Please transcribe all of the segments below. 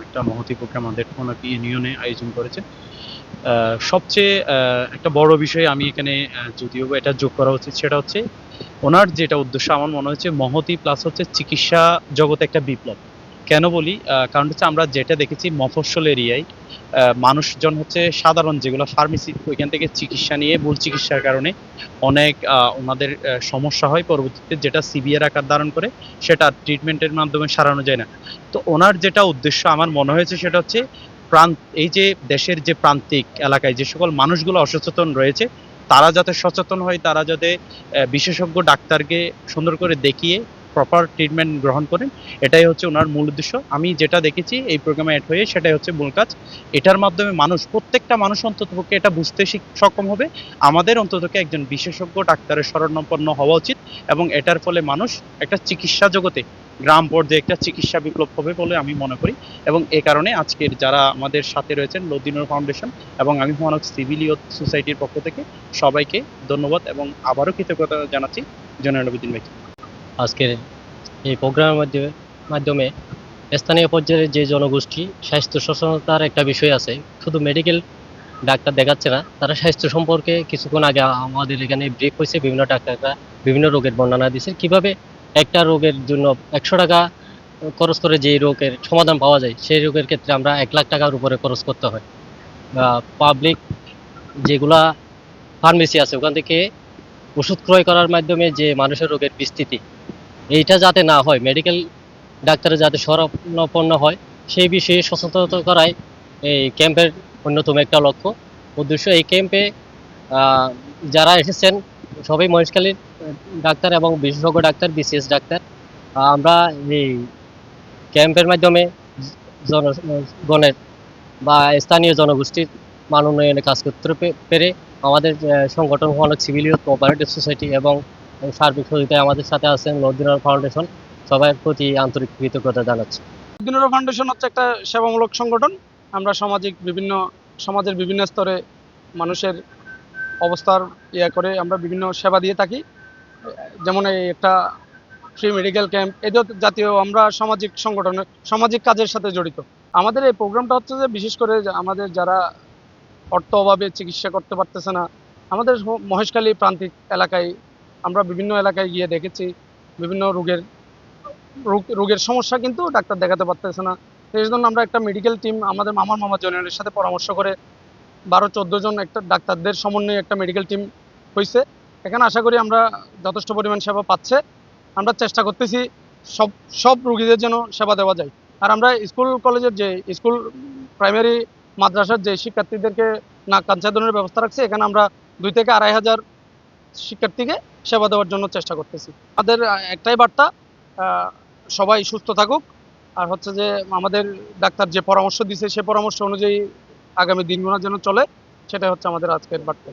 একটা মহতী প্রোগ্রাম আমাদের ফোনাকি ইউনিয়নে আয়োজন করেছে। সবচেয়ে একটা বড় বিষয় আমি এখানে যদিও এটা যোগ করা উচিত, সেটা হচ্ছে ওনার যেটা উদ্দেশ্য আমার মনে হচ্ছে মহতী প্লাস হচ্ছে চিকিৎসা জগতে একটা বিপ্লব। কেন বলি? কারণ হচ্ছে আমরা যেটা দেখেছি মফস্বল এরিয়ায় মানুষজন হচ্ছে সাধারণ যেগুলো ফার্মেসি ওইখান থেকে চিকিৎসা নিয়ে ভুল চিকিৎসার কারণে অনেক ওনাদের সমস্যা হয় পরবর্তীতে, যেটা সিভিয়ার আকার ধারণ করে, সেটা ট্রিটমেন্টের মাধ্যমে সারানো যায় না। তো ওনার যেটা উদ্দেশ্য আমার মনে হয়েছে সেটা হচ্ছে এই যে দেশের যে প্রান্তিক এলাকায় যে সকল মানুষগুলো অসচেতন রয়েছে তারা যাতে সচেতন হয়, তারা যাতে বিশেষজ্ঞ ডাক্তারকে সুন্দর করে দেখিয়ে প্রপার ট্রিটমেন্ট গ্রহণ করেন, এটাই হচ্ছে ওনার মূল উদ্দেশ্য। আমি যেটা দেখেছি এই প্রোগ্রামে অ্যাড হয়ে সেটাই হচ্ছে মূল কাজ। এটার মাধ্যমে প্রত্যেকটা মানুষ অন্ততপক্ষে এটা বুঝতে সক্ষম হবে আমাদের অন্ততকে একজন বিশেষজ্ঞ ডাক্তারের শরণাপন্ন হওয়া উচিত, এবং এটার ফলে মানুষ একটা চিকিৎসা জগতে গ্রাম পর্যায়ে একটা চিকিৎসা বিপ্লব হবে বলে আমি মনে করি। এবং এ কারণে আজকের যারা আমাদের সাথে রয়েছেন লদিনুর ফাউন্ডেশন এবং আমি মহানগর সিভিল ইয়ুথ সোসাইটির পক্ষ থেকে সবাইকে ধন্যবাদ এবং আবারও কৃতজ্ঞতা জানাচ্ছি জয়নুল আবেদিন ভাইকে। আজকের এই প্রোগ্রামের মাধ্যমে স্থানীয় পর্যায়ে যে জনগোষ্ঠী স্বাস্থ্য সচেতনতার একটা বিষয় আছে, শুধু মেডিকেল ডাক্তার দেখাচ্ছে না, তারা স্বাস্থ্য সম্পর্কে কিছুক্ষণ আগে আমাদের এখানে ব্রিফ হয়েছে, বিভিন্ন ডাক্তাররা বিভিন্ন রোগের বর্ণনা দিচ্ছে, কিভাবে একটা রোগের জন্য 100 টাকা খরচ করে যে রোগের সমাধান পাওয়া যায় সেই রোগের ক্ষেত্রে আমরা 1 লাখ টাকার উপরে খরচ করতে হয়। পাবলিক যেগুলা ফার্মেসি আছে ওখান থেকে ওষুধ ক্রয় করার মাধ্যমে যে মানুষের রোগের বিস্তৃতি, এইটা যাতে না হয়, মেডিকেল ডাক্তারের যাতে শরণাপন্ন হয়, সেই বিষয়ে সচেতনতা করাই এই ক্যাম্পের অন্যতম একটা লক্ষ্য উদ্দেশ্য। এই ক্যাম্পে যারা এসেছেন সবাই মহেশখালীর ডাক্তার এবং বিশেষজ্ঞ ডাক্তার, বিসিএস ডাক্তার। আমরা এই ক্যাম্পের মাধ্যমে জনগণের বা স্থানীয় জনগোষ্ঠীর মান উন্নয়নে কাজ করতে পেরে আমাদের সংগঠন মহানগর সিভিল ইয়ুথ কোঅপারেটিভ সোসাইটি এবং সার্বিক সহযোগিতায় আমাদের সাথে আছেন লদিনুর ফাউন্ডেশন, সবার প্রতি আন্তরিক কৃতজ্ঞতা জানাচ্ছি। লদিনুর ফাউন্ডেশন হচ্ছে একটা সেবামূলক সংগঠন। আমরা সমাজের বিভিন্ন স্তরে মানুষের অবস্থার করে আমরা বিভিন্ন সেবা দিয়ে থাকি। যেমন এই একটা ফ্রি মেডিকেল ক্যাম্প, এই জাতীয় আমরা সামাজিক কাজের সাথে জড়িত। আমাদের এই প্রোগ্রামটা হচ্ছে যে বিশেষ করে আমাদের যারা অর্থ অভাবে চিকিৎসা করতে পারতেছে না, আমাদের মহেশখালী প্রান্তিক এলাকায় আমরা বিভিন্ন এলাকায় গিয়ে দেখেছি বিভিন্ন রোগের সমস্যা কিন্তু ডাক্তার দেখাতে পারতেছে না। সেই জন্য আমরা একটা মেডিকেল টিম আমাদের মামা জুনিয়রের সাথে পরামর্শ করে 12-14 জন একটা ডাক্তারদের সমন্বয়ে একটা মেডিকেল টিম হয়েছে। এখানে আশা করি আমরা যথেষ্ট পরিমাণ সেবা পাচ্ছে। আমরা চেষ্টা করতেছি সব রোগীদের যেন সেবা দেওয়া যায়। আর আমরা স্কুল প্রাইমারি মাদ্রাসার যে শিক্ষার্থীদেরকে নাক কান ছেদনের ব্যবস্থা রাখছি, এখানে আমরা 2 থেকে 2,500 শিক্ষার্থীকে সেবা দেওয়ার জন্য চেষ্টা করতেছি। আমাদের একটাই বার্তা, সবাই সুস্থ থাকুক, আর হচ্ছে যে আমাদের ডাক্তার যে পরামর্শ দিছে সেই পরামর্শ অনুযায়ী আগামী দিনগুলো যেন চলে, সেটাই হচ্ছে আমাদের আজকের বার্তা।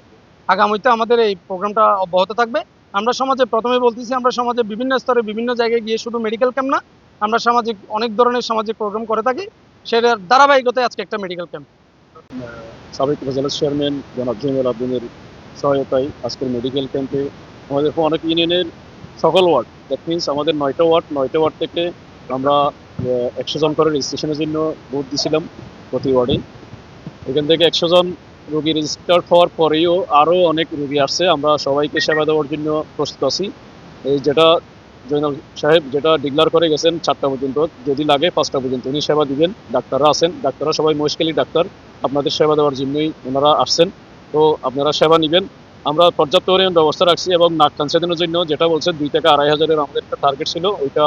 আগামীতে আমাদের এই প্রোগ্রামটা অব্যাহত থাকবে। আমরা প্রথমে বলতেছি, আমরা সমাজে বিভিন্ন স্তরে বিভিন্ন জায়গায় গিয়ে শুধু মেডিকেল ক্যাম্প না, আমরা অনেক ধরনের সামাজিক প্রোগ্রাম করে থাকি, সেটার ধারাবাহিকতায় আজকে একটা মেডিকেল ক্যাম্প। সাবেক উপজেলা চেয়ারম্যান জনাব জয়নুল আবেদিনের সহায়তায় আজকের মেডিকেল ক্যাম্পে আমাদের অনেক ইউনিয়নের সকল ওয়ার্ড, দ্যাট মিনস আমাদের 9টা ওয়ার্ড থেকে আমরা 100 জন করে রেজিস্ট্রেশনের জন্য ভোট দিয়েছিলাম প্রতি ওয়ার্ডে। এখান থেকে 100 জন রোগী রেজিস্টার হওয়ার পরেও আরও অনেক রোগী আসছে। আমরা সবাইকে সেবা দেওয়ার জন্য প্রস্তুত আছি। এই যেটা জয়নাল সাহেব যেটা ডিক্লার করে গেছেন 4টা পর্যন্ত, যদি লাগে 5টা পর্যন্ত উনি সেবা দিবেন। ডাক্তাররা আছেন, ডাক্তাররা সবাই মহেশখালী ডাক্তার, আপনাদের সেবা দেওয়ার জন্যই ওনারা আসছেন। তো আপনারা সেবা নেবেন। আমরা পর্যাপ্ত পরিমাণ ব্যবস্থা রাখছি এবং নাক কান ছেদনের জন্য যেটা বলছে 2 থেকে 2,500 আমাদের একটা টার্গেট ছিল, ওইটা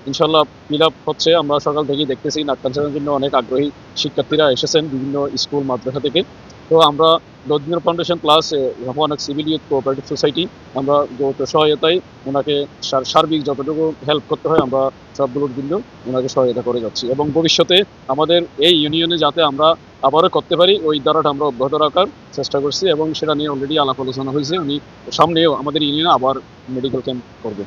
ইনশাল্লাহ ফিল আপ হচ্ছে। আমরা সকাল থেকেই দেখতেছি নাক কান ছেদনের জন্য অনেক আগ্রহী শিক্ষার্থীরা এসেছেন বিভিন্ন স্কুল মাদ্রাসা থেকে। তো আমরা লদিনুর ফাউন্ডেশন প্লাস মহানগর সিভিল ইয়ুথ কোঅপারেটিভ সোসাইটি আমরা যৌথ সহায়তায় ওনাকে সার্বিক যতটুকু হেল্প করতে হয় আমরা সবগুলোর জন্য ওনাকে সহায়তা করে যাচ্ছি, এবং ভবিষ্যতে আমাদের এই ইউনিয়নে যাতে আমরা আবারও করতে পারি ওই ধারাটা আমরা অব্যাহত রাখার চেষ্টা করছি, এবং সেটা নিয়ে অলরেডি আলাপ আলোচনা হয়েছে। উনি সামনেও আমাদের ইউনিয়নে আবার মেডিকেল ক্যাম্প করবে।